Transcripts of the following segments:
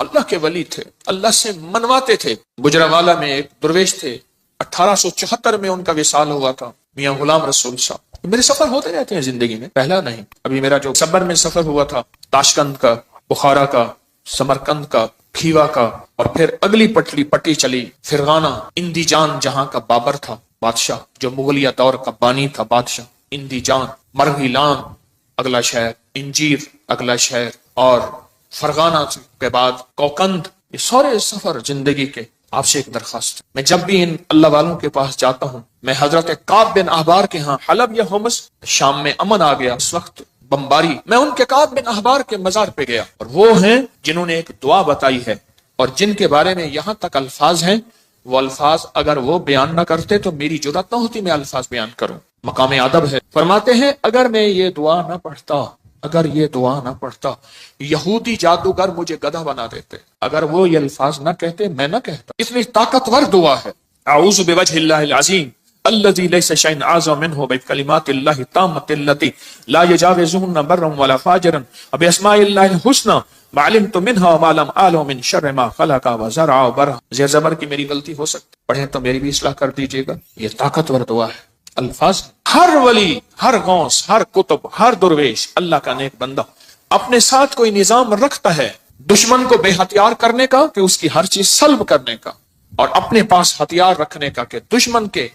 اللہ کے ولی تھے، اللہ سے منواتے تھے۔ گجرانوالہ میں ایک درویش تھے، 1874 میں ان کا وصال ہوا تھا، میاں غلام رسول صاحب۔ میرے سفر ہوتے رہتے ہیں زندگی میں، پہلا نہیں۔ ابھی میرا جو صبر میں سفر ہوا تھا، تاشقند کا، بخارا کا، سمرقند کا، کھیوا کا، اور پھر اگلی پٹی چلی فرغانہ، اندی جان جہاں کا بابر تھا بادشاہ، جو مغلیہ دور کا بانی تھا بادشاہ، اندی جان، مرغیلان اگلا شہر، انجیر اگلا شہر، اور فرغانہ کے بعد کوکند۔ یہ سارے سفر زندگی کے۔ آپ سے ایک درخواست، میں جب بھی ان اللہ والوں کے پاس جاتا ہوں، میں حضرت کعب بن احبار کے ہاں حلب یا ہومس، شام میں امن آ گیا اس وقت بمباری، میں ان کے کعب بن احبار کے مزار پہ گیا، اور وہ ہیں جنہوں نے ایک دعا بتائی ہے، اور جن کے بارے میں یہاں تک الفاظ ہیں، وہ الفاظ اگر وہ بیان نہ کرتے تو میری جرات نہ ہوتی میں الفاظ بیان کروں۔ مقام ادب ہے۔ فرماتے ہیں اگر میں یہ دعا نہ پڑھتا، اگر یہ دعا نہ پڑھتا، یہودی جادوگر مجھے گدھا بنا دیتے۔ اگر وہ یہ الفاظ نہ کہتے، میں نہ کہتا۔ اتنی طاقتور دعا ہے۔ اعوذ بوجہ اللہ العظیم الذی لیس شیء اعظم منہ بکلمات اللہ التامۃ التی لا یجاوزہن بر ولا فاجر باسماء اللہ الحسنی ما علمت منها وما لم اعلم من شر ما خلق وزرع وبرع۔ زیر زبر کی میری غلطی ہو سکتی، پڑھیں تو میری بھی اصلاح کر دیجیے گا۔ یہ طاقتور دعا ہے۔ الفاظ، ہر ولی، ہر غوث، ہر قطب، ہر درویش، اللہ کا نیک بندہ اپنے ساتھ کوئی نظام رکھتا ہے دشمن کو بے ہتھیار کرنے کا، کہ اس کی ہر چیز سلب کرنے کا، اور اپنے پاس ہتھیار رکھنے کا، کہ دشمن کے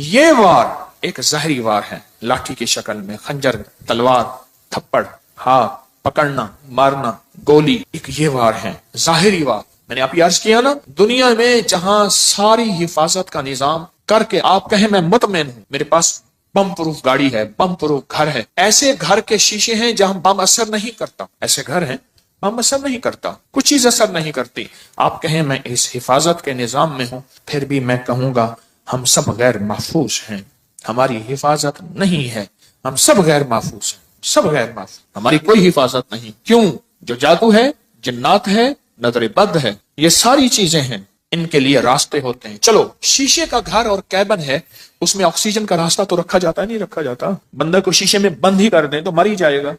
یہ وار ایک زہری وار ہے، لاٹھی کی شکل میں، خنجر، تلوار، تھپڑ، ہاتھ پکڑنا، مارنا، گولی، ایک یہ وار ہے، ظاہری وار۔ میں نے آپ یہ عرض کیا نا، دنیا میں جہاں ساری حفاظت کا نظام کر کے آپ کہیں میں مطمئن ہوں، میرے پاس بم پروف گاڑی ہے، بم پروف گھر ہے، ایسے گھر کے شیشے ہیں جہاں بم اثر نہیں کرتا، ایسے گھر ہیں بم اثر نہیں کرتا، کچھ چیز اثر نہیں کرتی۔ آپ کہیں میں اس حفاظت کے نظام میں ہوں، پھر بھی میں کہوں گا ہم سب غیر محفوظ ہیں، ہماری حفاظت نہیں ہے، ہم سب غیر محفوظ ہیں، سب غیر محفوظ، ہماری کوئی حفاظت نہیں۔ کیوں؟ جو جادو ہے، جنات ہے، نظر بد ہے، یہ ساری چیزیں ہیں، ان کے لیے راستے ہوتے ہیں۔ چلو شیشے کا گھر اور کیبن ہے، اس میں آکسیجن کا راستہ تو رکھا جاتا ہے، نہیں رکھا جاتا؟ بندہ کو شیشے میں بند ہی کر دیں تو مر ہی جائے گا۔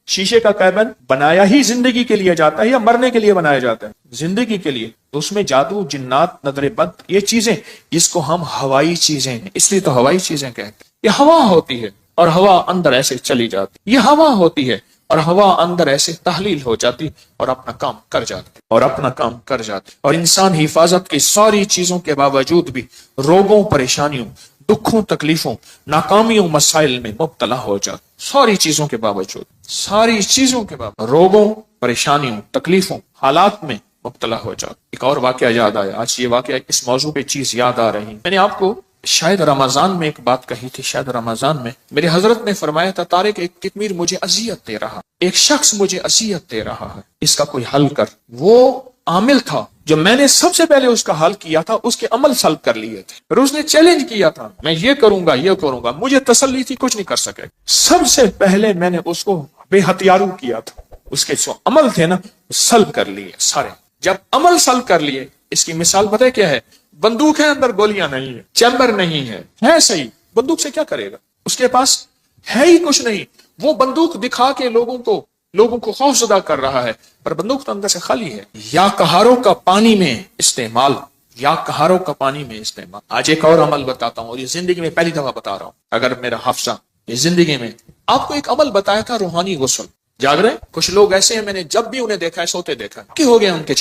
شیشے کا کیبن بنایا ہی زندگی کے لیے جاتا ہے یا مرنے کے لیے بنایا جاتا ہے؟ زندگی کے لیے۔ تو اس میں جادو، جنات، نظر بد، یہ چیزیں، اس کو ہم ہوائی چیزیں ہیں، اس لیے تو ہوائی چیزیں کہتے ہیں۔ یہ ہوا ہوتی ہے اور ہوا اندر ایسے چلی جاتی، یہ ہوا ہوتی ہے اور ہوا اندر ایسے تحلیل ہو جاتی اور اپنا کام کر جاتی، اور اپنا کام کر جاتی۔ اور انسان حفاظت کی ساری چیزوں کے باوجود بھی روگوں، پریشانیوں، دکھوں، تکلیفوں، ناکامیوں، مسائل میں مبتلا ہو جاتا، ساری چیزوں کے باوجود، ساری چیزوں کے باوجود روگوں، پریشانیوں، تکلیفوں، حالات میں مبتلا ہو جاتا۔ ایک اور واقعہ یاد آیا، آج یہ واقعہ اس موضوع پہ چیز یاد آ رہی۔ میں نے آپ کو شاید رمضان میں ایک بات کہی تھی، شاید رمضان میں میرے حضرت نے فرمایا تھا، طارق ایک کتمیر مجھے اذیت دے رہا، ایک شخص مجھے اذیت دے رہا ہے، اس کا کوئی حل کر۔ وہ عامل تھا جو میں نے سب سے پہلے اس کا حل کیا تھا، اس کے عمل سلب کر لیے تھے، پھر اس نے چیلنج کیا تھا، میں یہ کروں گا، یہ کروں گا، مجھے تسلی تھی کچھ نہیں کر سکے۔ سب سے پہلے میں نے اس کو بے ہتھیارو کیا تھا، اس کے جو عمل تھے نا سلب کر لیے سارے۔ جب عمل سلب کر لیے، اس کی مثال پتہ ہے کیا ہے؟ بندوق ہے، اندر گولیاں نہیں ہے، چیمبر نہیں ہے صحیح، بندوق سے کیا کرے گا؟ اس کے پاس ہے ہی کچھ نہیں، وہ بندوق دکھا کے لوگوں کو خوف زدہ کر رہا ہے، پر بندوق تو اندر سے خالی ہے۔ یا کہاروں کا پانی میں استعمال، یا کہاروں کا پانی میں استعمال۔ آج ایک اور عمل بتاتا ہوں، اور یہ زندگی میں پہلی دفعہ بتا رہا ہوں، اگر میرا حافظہ یہ زندگی میں آپ کو ایک عمل بتایا تھا، روحانی غسل۔ جاگ رہے کچھ لوگ ایسے ہیں، میں نے جب بھی انہیں دیکھا ہے سوتے دیکھا ہے، پکے ہو گئے ان کے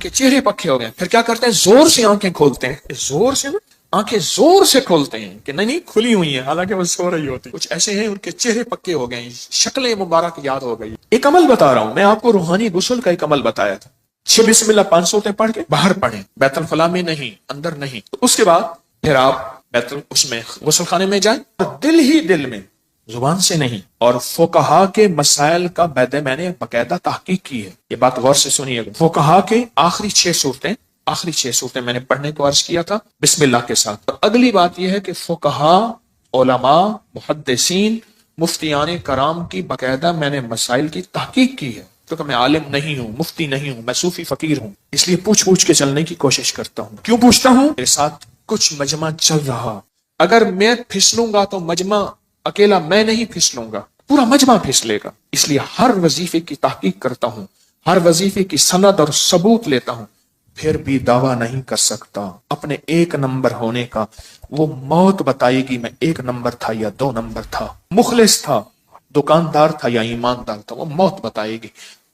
چہرے پکے ہو گئے، پھر کیا کرتے ہیں؟ زور سے آنکھیں کھولتے ہیں، زور سے نا آنکھیں زور سے کھولتے ہیں کہ نہیں کھلی ہوئی ہیں، حالانکہ وہ سو رہی ہوتی۔ کچھ ایسے ہیں ان کے چہرے پکے ہو گئے، شکلیں مبارک یاد ہو گئی۔ ایک عمل بتا رہا ہوں میں آپ کو، روحانی غسل کا ایک عمل بتایا تھا۔ 6 بسم اللہ 5 سورتیں پڑھ کے باہر پڑھیں، بیت الخلاء میں نہیں، اندر نہیں۔ تو اس کے بعد پھر آپ اس میں غسل خانے میں جائیں، دل ہی دل میں، زبان سے نہیں۔ اور فقہا کے مسائل کا میں نے باقاعدہ تحقیق کی ہے، یہ بات غور سے سنیے گا۔ فقہا کے آخری 6 صورتیں میں نے پڑھنے کو عرض کیا تھا بسم اللہ کے ساتھ۔ اور اگلی بات یہ ہے کہ فقہا، علماء، محدثین، مفتیان کرام کی باقاعدہ میں نے مسائل کی تحقیق کی ہے، کیونکہ میں عالم نہیں ہوں، مفتی نہیں ہوں، میں صوفی فقیر ہوں، اس لیے پوچھ کے چلنے کی کوشش کرتا ہوں۔ کیوں پوچھتا ہوں؟ میرے ساتھ کچھ مجمع چل رہا، اگر میں پھسلوں گا تو مجمع اکیلا میں نہیں پھسلوں گا، پورا مجمع پھسلے گا، اس لیے ہر وظیفے کی تحقیق کرتا ہوں، ہر وظیفے کی سند اور ثبوت لیتا ہوں، پھر بھی دعویٰ نہیں کر سکتا اپنے ایک نمبر ہونے کا۔ وہ موت بتائے گی میں ایک نمبر تھا یا دو نمبر تھا، مخلص تھا، دکاندار تھا یا ایماندار تھا، وہ موت بتائے گی۔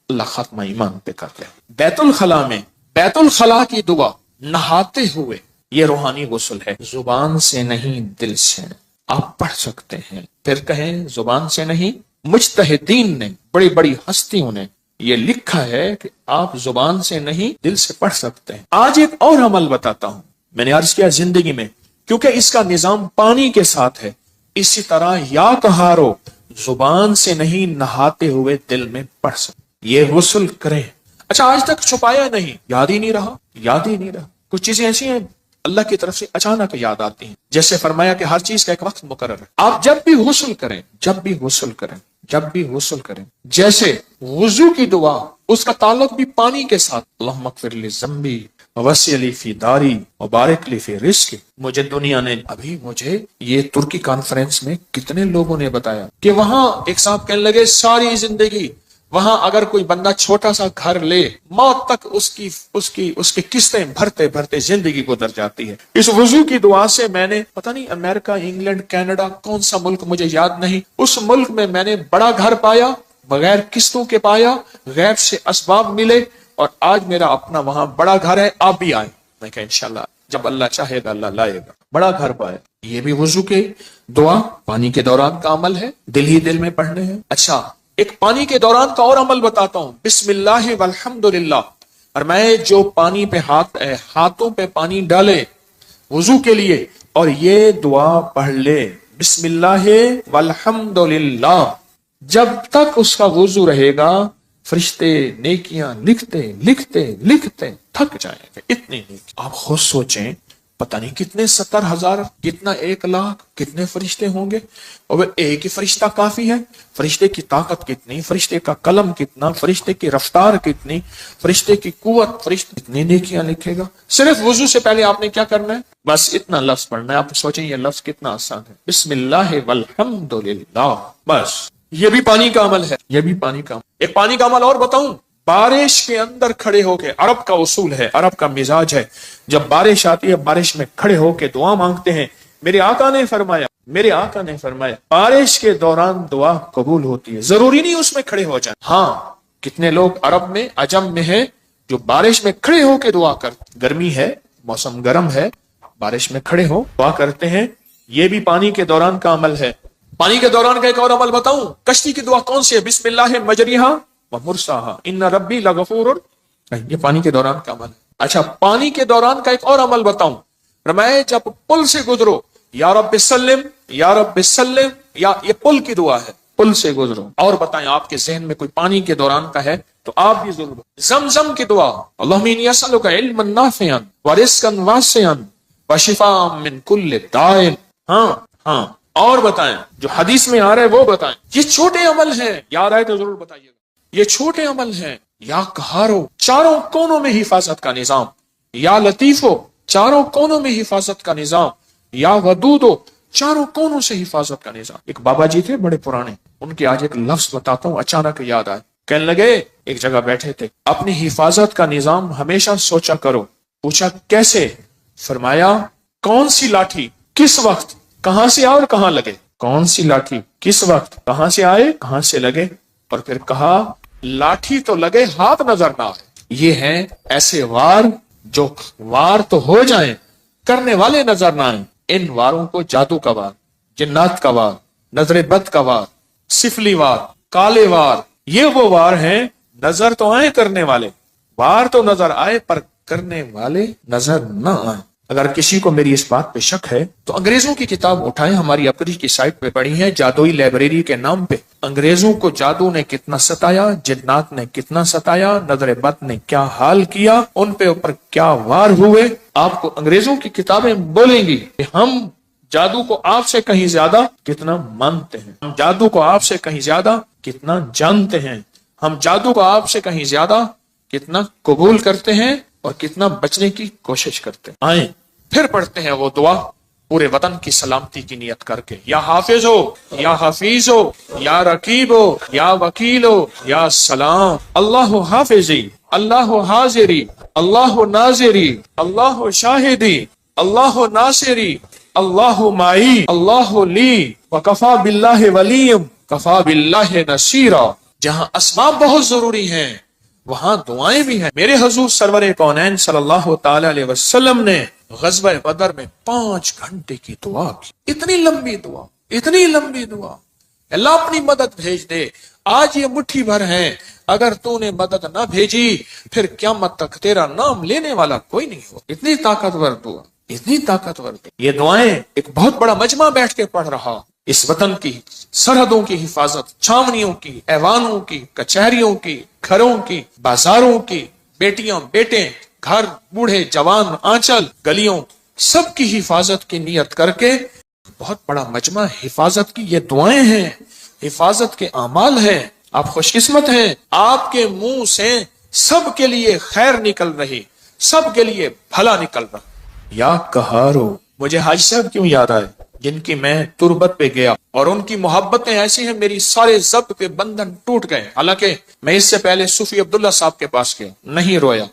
اللہ ختمہ ایمان پہ کر لے۔ بیت الخلاء میں بیت الخلاء کی دعا نہاتے ہوئے، یہ روحانی غسل ہے، زبان سے نہیں دل سے آپ پڑھ سکتے ہیں۔ پھر کہیں زبان سے نہیں، مجتہدین نے، بڑی بڑی ہستیوں نے یہ لکھا ہے کہ آپ زبان سے نہیں دل سے پڑھ سکتے ہیں۔ آج ایک اور عمل بتاتا ہوں، میں نے عرض کیا زندگی میں، کیونکہ اس کا نظام پانی کے ساتھ ہے، اسی طرح یا کہارو زبان سے نہیں نہاتے ہوئے دل میں پڑھ سکتے، یہ غسل کریں۔ اچھا آج تک چھپایا نہیں، یاد ہی نہیں رہا، یاد ہی نہیں رہا۔ کچھ چیزیں ایسی ہیں اللہ کی طرف سے اچانک یاد آتی ہیں، جیسے فرمایا کہ ہر چیز کا ایک وقت مقرر ہے۔ آپ جب بھی غسل کریں، جب بھی غسل کریں، جب بھی غسل کریں، جیسے وضو کی دعا، اس کا تعلق بھی پانی کے ساتھ، اللہم اغفر لی ذنبی ووسع لی فی داری وبارک لی فی رزقی۔ مجھے دنیا نے، ابھی مجھے یہ ترکی کانفرنس میں کتنے لوگوں نے بتایا کہ وہاں ایک صاحب کہنے لگے ساری زندگی وہاں اگر کوئی بندہ چھوٹا سا گھر لے، موت تک اس کی قسطیں بھرتے بھرتے زندگی گزر جاتی ہے۔ اس وضو کی دعا سے میں نے پتہ نہیں امریکہ، انگلینڈ، کینیڈا، کون سا ملک مجھے یاد نہیں، اس ملک میں نے بڑا گھر پایا، بغیر قسطوں کے پایا، غیب سے اسباب ملے، اور آج میرا اپنا وہاں بڑا گھر ہے، آپ بھی آئیں۔ میں کہا انشاءاللہ جب اللہ چاہے گا اللہ لائے گا، بڑا گھر پایا۔ یہ بھی وضو کے دعا پانی کے دوران کا عمل ہے، دل ہی دل میں پڑھنے ہیں۔ اچھا ایک پانی کے دوران کا اور عمل بتاتا ہوں، بسم اللہ والحمدللہ، اور میں جو پانی پہ ہاتھوں پہ پانی ڈالے وضو کے لیے اور یہ دعا پڑھ لے، بسم اللہ والحمدللہ، جب تک اس کا وضو رہے گا فرشتے نیکیاں لکھتے لکھتے لکھتے تھک جائیں گے، اتنی نیکی۔ آپ خود سوچیں، پتہ نہیں کتنے 70,000، کتنا 1,00,000، کتنے فرشتے ہوں گے، اور ایک ہی فرشتہ کافی ہے؟ فرشتے کی طاقت کتنی، فرشتے کا قلم کتنا، فرشتے کی رفتار کتنی، فرشتے کی قوت، فرشتے کتنی نیکیاں لکھے گا۔ صرف وضو سے پہلے آپ نے کیا کرنا ہے؟ بس اتنا لفظ پڑھنا ہے۔ آپ سوچیں یہ لفظ کتنا آسان ہے، بسم اللہ والحمدللہ، بس۔ یہ بھی پانی کا عمل ہے، یہ بھی پانی کا عمل۔ ایک پانی کا عمل اور بتاؤں، بارش کے اندر کھڑے ہو کے، عرب کا اصول ہے، عرب کا مزاج ہے، جب بارش آتی ہے بارش میں کھڑے ہو کے دعا مانگتے ہیں۔ میرے آقا نے فرمایا بارش کے دوران دعا قبول ہوتی ہے، ضروری نہیں اس میں کھڑے ہو جائیں۔ ہاں کتنے لوگ عرب میں، عجم میں ہیں جو بارش میں کھڑے ہو کے دعا کرتے، گرمی ہے، موسم گرم ہے، بارش میں کھڑے ہو دعا کرتے ہیں، یہ بھی پانی کے دوران کا عمل ہے۔ پانی کے دوران کا ایک اور عمل بتاؤں، کشتی کی دعا کون سی ہے؟ بسم اللہ مجریہا ومرساہا ان ربی لغفور، یہ پانی کے دوران کا عمل ہے۔ اچھا پانی کے دوران کا ایک اور عمل بتاؤں، رمائے جب پل سے گزرو، یا رب سلم یا رب سلم، یا یہ پل کی دعا ہے، پل سے گزرو۔ اور بتائیں آپ کے ذہن میں کوئی پانی کے دوران کا ہے تو آپ بھی ضرور۔ زمزم کی دعا، اللہم انی اسألک علما نافعا ورزقا واسعا وشفاء من کل داء۔ ہاں اور بتائیں جو حدیث میں آ رہا ہے وہ بتائیں۔ یہ چھوٹے عمل ہیں، یاد آئے تو ضرور بتائیے گا، یہ چھوٹے عمل ہیں۔ یا قہارو، چاروں کونوں میں حفاظت کا نظام، یا لطیفو، چاروں کونوں میں حفاظت کا نظام، یا ودودو، چاروں کونوں سے حفاظت کا نظام۔ ایک بابا جی تھے بڑے پرانے، ان کے آج ایک لفظ بتاتا ہوں، اچانک یاد آئے۔ کہنے لگے ایک جگہ بیٹھے تھے، اپنی حفاظت کا نظام ہمیشہ سوچا کرو۔ پوچھا کیسے؟ فرمایا کون سی لاٹھی کس وقت کہاں سے آئے اور کہاں لگے، کون سی لاٹھی کس وقت کہاں سے آئے کہاں سے لگے، اور پھر کہا لاٹھی تو لگے ہاتھ نظر نہ آئے۔ یہ ہیں ایسے وار جو وار تو ہو جائیں کرنے والے نظر نہ آئیں۔ ان واروں کو جادو کا وار، جنات کا وار، نظر بد کا وار، سفلی وار، کالے وار، یہ وہ وار ہیں نظر تو آئے کرنے والے، وار تو نظر آئے پر کرنے والے نظر نہ آئے۔ اگر کسی کو میری اس بات پہ شک ہے تو انگریزوں کی کتاب اٹھائیں، ہماری اپنی کی سائٹ پہ پڑھی ہے، جادوئی لائبریری کے نام پہ۔ انگریزوں کو جادو نے کتنا ستایا، جنات نے کتنا ستایا، نظر بد نے کیا حال کیا، ان پہ اوپر کیا وار ہوئے۔ آپ کو انگریزوں کی کتابیں بولیں گی کہ ہم جادو کو آپ سے کہیں زیادہ کتنا مانتے ہیں، ہم جادو کو آپ سے کہیں زیادہ کتنا جانتے ہیں، ہم جادو کو آپ سے کہیں زیادہ کتنا قبول کرتے ہیں اور کتنا بچنے کی کوشش کرتے ہیں۔ آئیں پھر پڑھتے ہیں وہ دعا پورے وطن کی سلامتی کی نیت کر کے، یا حافظ ہو، یا حفیظ ہو، یا رقیب ہو، یا وکیل ہو، یا سلام، اللہ حافظی، اللہ حاضری، اللہ ناظری، اللہ شاہدی، اللہ ناصری، اللہ معی، اللہ لی، وکفا باللہ ولیم، کفا باللہ نصیرا۔ جہاں اسباب بہت ضروری ہیں وہاں دعائیں بھی ہیں۔ میرے حضور سرور کونین صلی اللہ تعالی علیہ وسلم نے غزوہ بدر میں 5 گھنٹے کی دعا کی، اتنی لمبی دعا، اتنی لمبی دعا، اللہ اپنی مدد بھیج دے، آج یہ مٹھی بھر ہیں، اگر تو نے مدد نہ بھیجی پھر قیامت تک تیرا نام لینے والا کوئی نہیں ہو۔ اتنی طاقتور دعا، اتنی طاقتور دعا۔ یہ دعائیں ایک بہت بڑا مجمع بیٹھ کے پڑھ رہا، اس وطن کی سرحدوں کی حفاظت، چھاونیوں کی، ایوانوں کی، کچہریوں کی، گھروں کی، بازاروں کی، بیٹیاں بیٹے، گھر، بوڑھے جوان، آنچل، گلیوں، سب کی حفاظت کی نیت کر کے بہت بڑا مجمع حفاظت کی یہ دعائیں ہیں، حفاظت کے اعمال ہیں۔ آپ خوش قسمت ہیں، آپ کے منہ سے سب کے لیے خیر نکل رہی، سب کے لیے بھلا نکل رہا۔ یا قہارو، مجھے حاجی صاحب کیوں یاد آئے جن کی میں تربت پہ گیا اور ان کی محبتیں ایسی ہیں، میری سارے ضبط کے بندھن ٹوٹ گئے۔ حالانکہ میں اس سے پہلے صوفی عبداللہ صاحب کے پاس گیا، نہیں رویا۔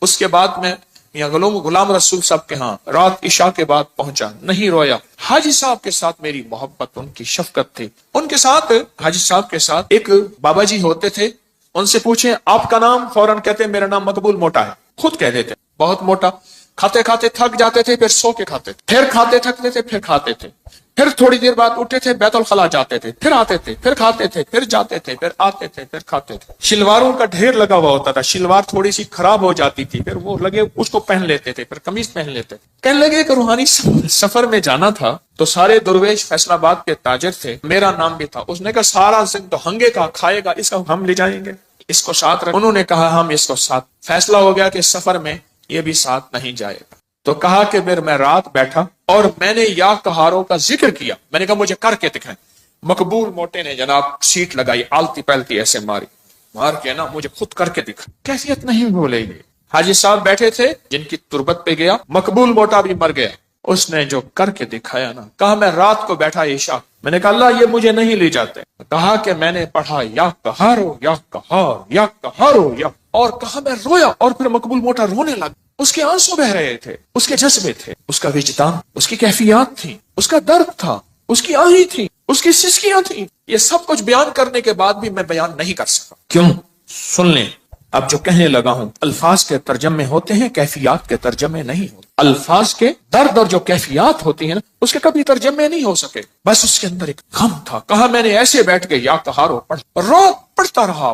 اس کے بعد میں یا غلام رسول صاحب کے ہاں رات عشاء کے بعد پہنچا، نہیں رویا۔ حاجی صاحب کے ساتھ میری محبت، ان کی شفقت تھی۔ ان کے ساتھ، حاجی صاحب کے ساتھ ایک بابا جی ہوتے تھے، ان سے پوچھیں آپ کا نام، فوراً کہتے میرا نام مقبول موٹا ہے، خود کہہ دیتے بہت موٹا۔ کھاتے کھاتے تھک جاتے تھے، پھر سو کے کھاتے تھے، پھر کھاتے تھکتے تھے، پھر کھاتے تھے، پھر تھوڑی دیر بعد اٹھتے تھے، بیت الخلا جاتے تھے، پھر آتے تھے، پھر کھاتے تھے، پھر جاتے تھے، پھر آتے تھے، پھر کھاتے تھے۔ شلواروں کا ڈھیر لگا ہوا ہوتا تھا، شلوار تھوڑی سی خراب ہو جاتی تھی، پھر وہ لگے اس کو پہن لیتے تھے، پھر قمیض پہن لیتے تھے۔ کہنے لگے کہ روحانی سفر میں جانا تھا تو سارے درویش فیصل آباد کے تاجر تھے، میرا نام بھی تھا۔ اس نے کہا سارا زند تو ہنگے کا کھائے گا، اس کا ہم لے جائیں گے، اس کو ساتھ رکھ۔ انہوں نے کہا ہم اس کو ساتھ۔ فیصلہ ہو گیا کہ سفر میں یہ بھی ساتھ نہیں جائے گا۔ تو کہا کہ پھر میں رات بیٹھا اور میں نے یا قہاروں کا ذکر کیا، میں نے کہا مجھے کر کے دکھائیں۔ مقبول موٹے نے جناب سیٹ لگائی، آلتی پہلتی ایسے ماری، مار کے نا مجھے خود کر کے دکھا، کیفیت نہیں بھولے گی۔ حاجی صاحب بیٹھے تھے جن کی تربت پہ گیا، مقبول موٹا بھی مر گیا، اس نے جو کر کے دکھایا نا، کہا میں رات کو بیٹھا عشاء، میں نے کہا اللہ یہ مجھے نہیں لے جاتے، کہا کہ میں نے پڑھا یا قہارو یا قہار یا قہارو یا، اور کہا میں رویا، اور پھر مقبول موٹا رونے لگا۔ اس کے آنسو بہ رہے تھے، اس کے جذبے تھے، اس کا وجدان، اس کی کیفیات تھی، اس کا درد تھا، اس کی آہیں تھی، اس کی سسکیاں تھیں۔ یہ سب کچھ بیان کرنے کے بعد بھی میں بیان نہیں کر سکا۔ کیوں؟ سن لیں، اب جو کہنے لگا ہوں، الفاظ کے ترجمے ہوتے ہیں، کیفیات کے ترجمے نہیں ہوتے۔ الفاظ کے درد اور جو کیفیات ہوتی ہیں نا، اس کے کبھی ترجمے نہیں ہو سکے۔ بس اس کے اندر ایک غم تھا۔ کہا میں نے ایسے بیٹھ کے یا قہارو پڑھتا رہا،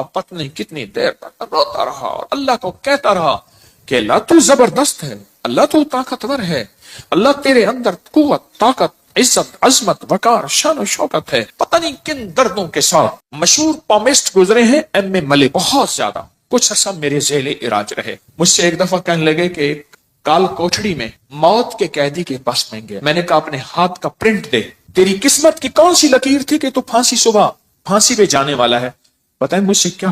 پتہ نہیں کتنی دیر تک روتا رہا، اور اللہ کو کہتا رہا کہ اللہ تو زبردست ہے، اللہ تو طاقتور ہے، اللہ تیرے اندر قوت، طاقت، عزت، عظمت، وقار، شان و شوکت ہے۔ پتہ نہیں کن دردوں کے ساتھ مشہور پامسٹ گزرے ہیں ایم اے ملک، بہت زیادہ، کچھ عرصہ میرے ذیل علاج رہے۔ مجھ سے ایک دفعہ کہنے لگے کہ ایک کال کوٹڑی میں موت کے قیدی کے پاس میں گیا، میں نے کہا اپنے ہاتھ کا پرنٹ دے، تیری قسمت کی کون سی لکیر تھی کہ تو صبح پھانسی پہ جانے والا ہے؟ پتہ ہے مجھ سے کیا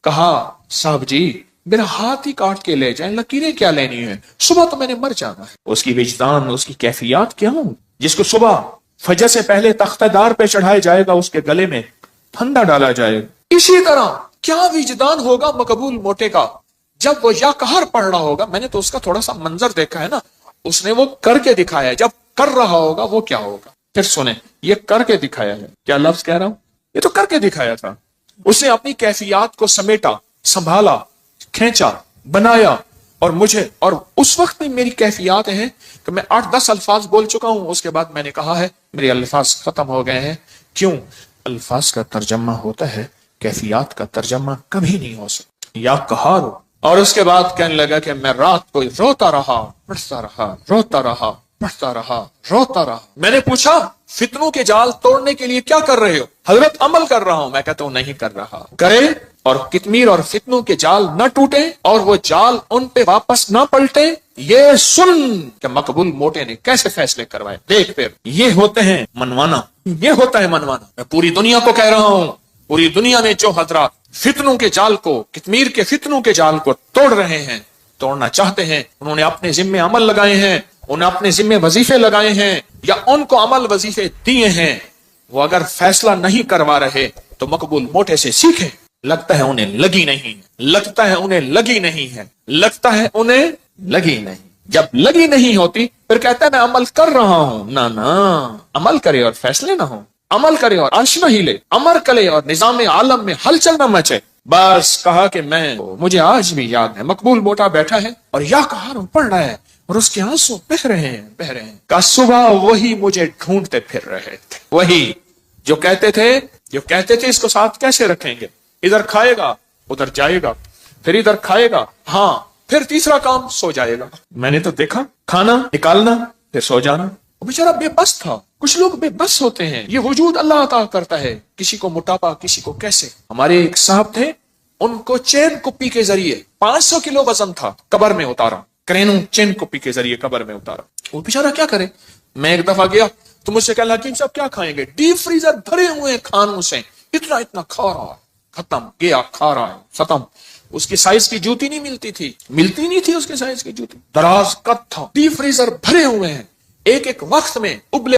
کہا صاحب جی میرا ہاتھ ہی کاٹ کے لے جائیں، لکیریں کیا لینی ہے، صبح تو میں نے مر جانا ہے۔ اس کی وجدان، اس کی کیفیات کیا ہوں، جس کو صبح فجر سے پہلے تختہ دار پہ چڑھایا جائے گا، اس کے گلے میں پھندا ڈالا جائے گا۔ اسی طرح کیا وجدان ہوگا مقبول موٹے کا جب وہ یا قہر پڑھ رہا ہوگا۔ میں نے تو اس کا تھوڑا سا منظر دیکھا ہے نا، اس نے وہ کر کے دکھایا ہے، جب کر رہا ہوگا وہ کیا ہوگا۔ پھر سنیں، یہ کر کے دکھایا ہے، کیا لفظ کہہ رہا ہوں، یہ تو کر کے دکھایا تھا۔ اس نے اپنی کیفیات کو سمیٹا، سنبھالا، کھینچا، بنایا، اور مجھے، اور اس وقت میں میری کیفیات ہیں کہ میں 8-10 الفاظ بول چکا ہوں، اس کے بعد میں نے کہا ہے میرے الفاظ ختم ہو گئے ہیں۔ کیوں؟ الفاظ کا ترجمہ ہوتا ہے، کیفیات کا ترجمہ کبھی نہیں ہو سکتا۔ یا قہارو، اور اس کے بعد کہنے لگا کہ میں رات کو روتا رہا، پڑھتا رہا، روتا رہا، پڑھتا رہا، روتا رہا۔ میں نے پوچھا فتنوں کے جال توڑنے کے لیے کیا کر رہے ہو؟ حضرت عمل کر رہا ہوں۔ میں کہتا ہوں نہیں کر رہا۔ کرے اور کتمیر اور فتنوں کے جال نہ ٹوٹے اور وہ جال ان پہ واپس نہ پلٹے، یہ سن کہ مقبول موٹے نے کیسے فیصلے کروائے۔ دیکھ پھر یہ ہوتے ہیں منوانا، یہ ہوتا ہے منوانا۔ میں پوری دنیا کو کہہ رہا ہوں، پوری دنیا میں جو حضرات فتنوں کے جال کو، کتمیر کے فتنوں کے جال کو توڑ رہے ہیں، توڑنا چاہتے ہیں، انہوں نے اپنے ذمے عمل لگائے ہیں، انہیں اپنے ذمے وظیفے لگائے ہیں یا ان کو عمل وظیفے دیے ہیں، وہ اگر فیصلہ نہیں کروا رہے تو مقبول موٹے سے سیکھیں۔ لگتا ہے انہیں لگی نہیں، لگتا ہے انہیں لگی نہیں ہے، لگتا ہے انہیں لگی نہیں۔ جب لگی نہیں ہوتی پھر کہتا ہے میں عمل کر رہا ہوں۔ نہ عمل کرے اور فیصلے نہ ہوں، عمل کرے اور عرش نہ ہلے، عمل کرے اور نظام عالم میں ہلچل نہ مچے۔ بس کہا کہ مجھے آج بھی یاد ہے، مقبول موٹا بیٹھا ہے اور یا کہاروں پڑھ رہا ہے اور اس کے آنسو بہ رہے ہیں کہ صبح وہی مجھے ڈھونڈتے پھر رہے تھے، وہی جو کہتے تھے اس کو ساتھ کیسے رکھیں گے، ادھر کھائے گا ادھر جائے گا، پھر ادھر کھائے گا، ہاں پھر تیسرا کام سو جائے گا۔ میں نے تو دیکھا کھانا نکالنا پھر سو جانا۔ وہ بیچارہ بے بس تھا۔ کچھ لوگ بے بس ہوتے ہیں، یہ وجود اللہ عطا کرتا ہے، کسی کو موٹاپا کسی کو کیسے۔ ہمارے ایک صاحب تھے، ان کو چین کپی کے ذریعے 500 کلو وزن تھا، قبر میں اتارا، کرینوں چین کپی کے ذریعے قبر میں اتارا۔ وہ بیچارہ کیا کرے؟ میں ایک دفعہ گیا تو مجھ سے کہا حکیم صاحب کیا کھائیں گے؟ ڈیپ فریزر بھرے ہوئے کھانوں سے، اتنا کھا رہا ہے، ختم گیا، کھا رہا ہے ختم۔ اس کی سائز کی جوتی نہیں ملتی نہیں تھی اس کے سائز کی جوتی، دراز قد تھا، ڈیپ فریزر بھرے ہوئے ہیں، ایک وقت میں ابلے